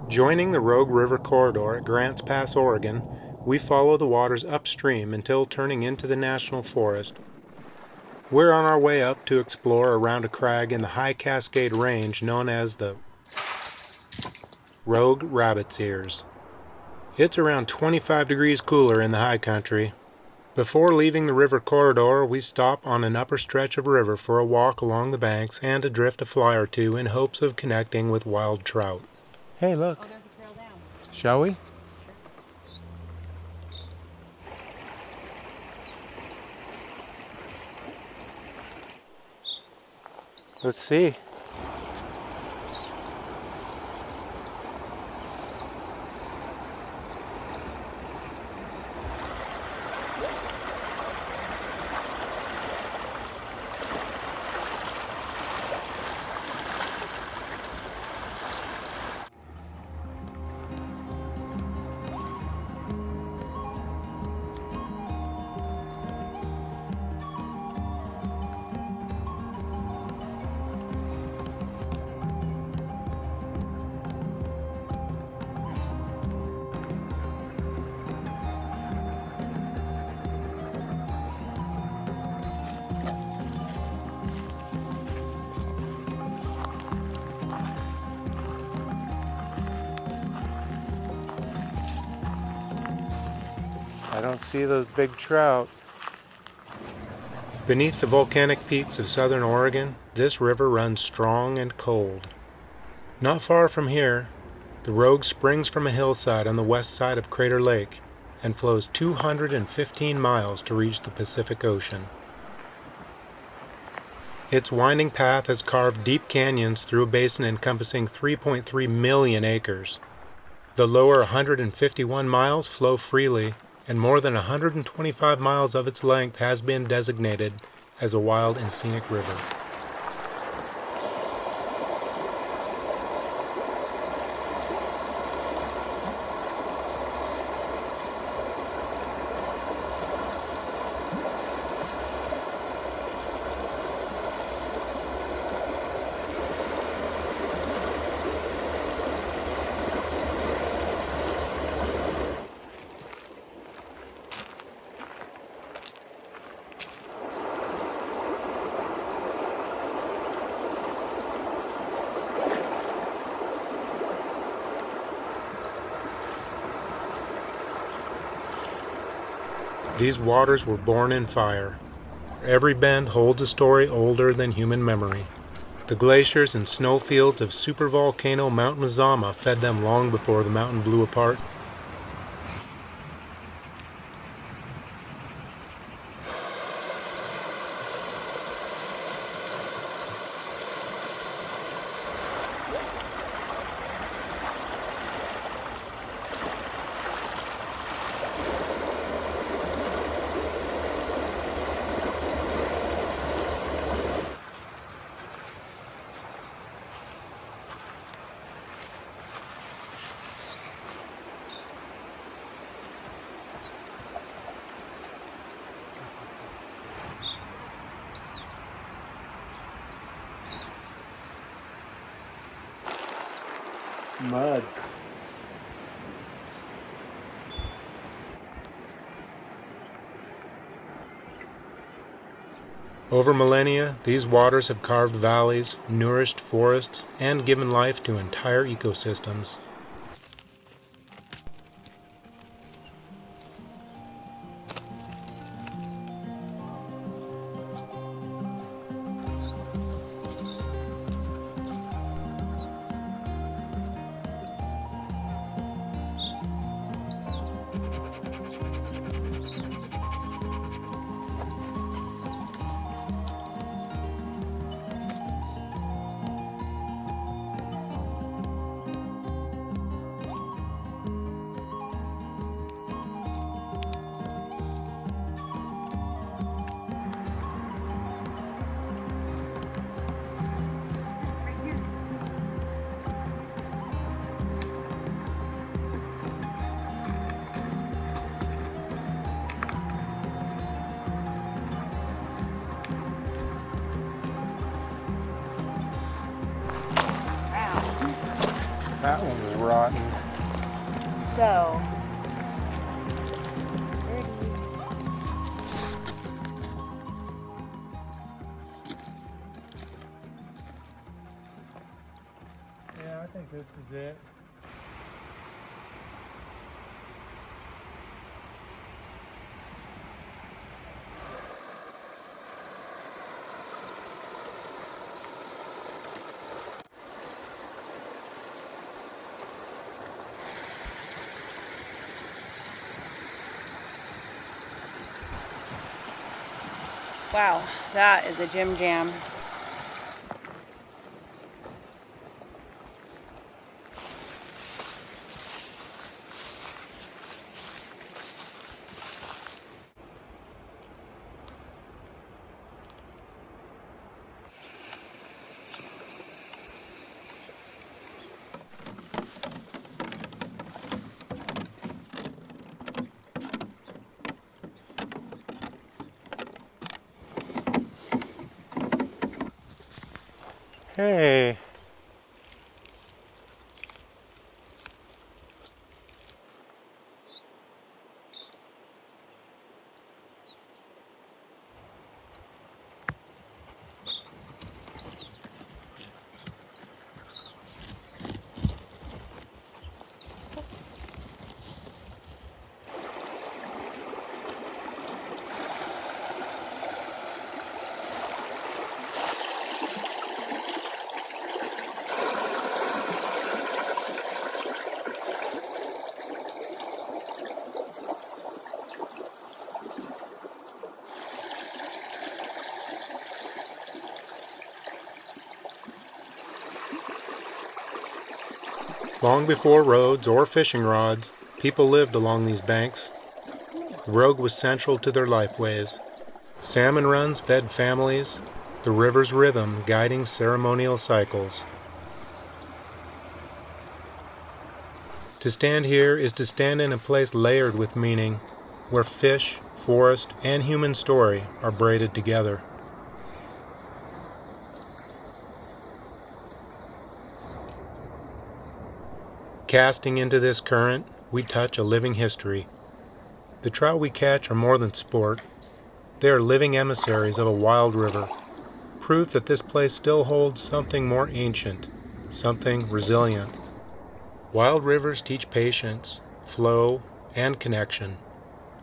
Joining the Rogue River corridor at Grants Pass, Oregon, we follow the waters upstream until turning into the National Forest. We're on our way up to explore around a crag in the high Cascade range known as the Rogue Rabbit's Ears. It's around 25 degrees cooler in the high country. Before leaving the river corridor, we stop on an upper stretch of river for a walk along the banks and to drift a fly or two in hopes of connecting with wild trout. Hey, look. Oh, there's a trail down. Shall we? Let's see. I don't see those big trout. Beneath the volcanic peaks of southern Oregon, this river runs strong and cold. Not far from here, the Rogue springs from a hillside on the west side of Crater Lake and flows 215 miles to reach the Pacific Ocean. Its winding path has carved deep canyons through a basin encompassing 3.3 million acres. The lower 151 miles flow freely, and more than 125 miles of its length has been designated as a wild and scenic river. These waters were born in fire. Every bend holds a story older than human memory. The glaciers and snowfields of supervolcano Mount Mazama fed them long before the mountain blew apart. Mud. Over millennia, these waters have carved valleys, nourished forests, and given life to entire ecosystems. That one was rotten. So, Yeah, I think this is it. wow, that is a gym jam. Hey. Long before roads or fishing rods, people lived along these banks. The Rogue was central to their lifeways. Salmon runs fed families, the river's rhythm guiding ceremonial cycles. To stand here is to stand in a place layered with meaning, where fish, forest, and human story are braided together. Casting into this current, we touch a living history. The trout we catch are more than sport. They are living emissaries of a wild river, proof that this place still holds something more ancient, something resilient. Wild rivers teach patience, flow, and connection.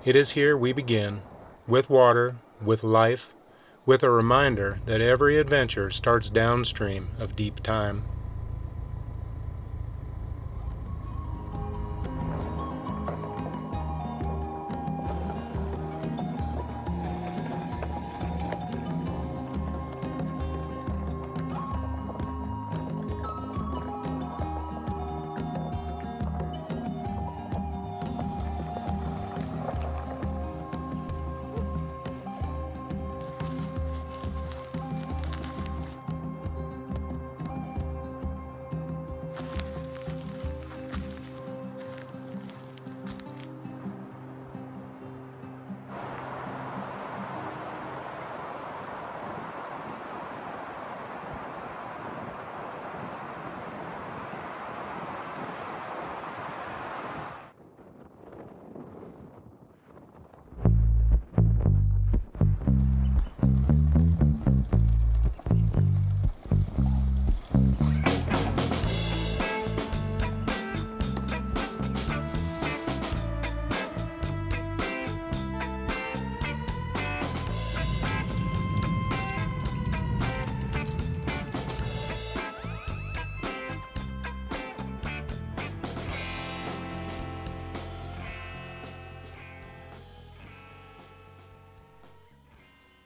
It is here we begin, with water, with life, with a reminder that every adventure starts downstream of deep time.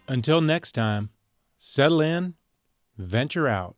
Until next time, settle in, venture out.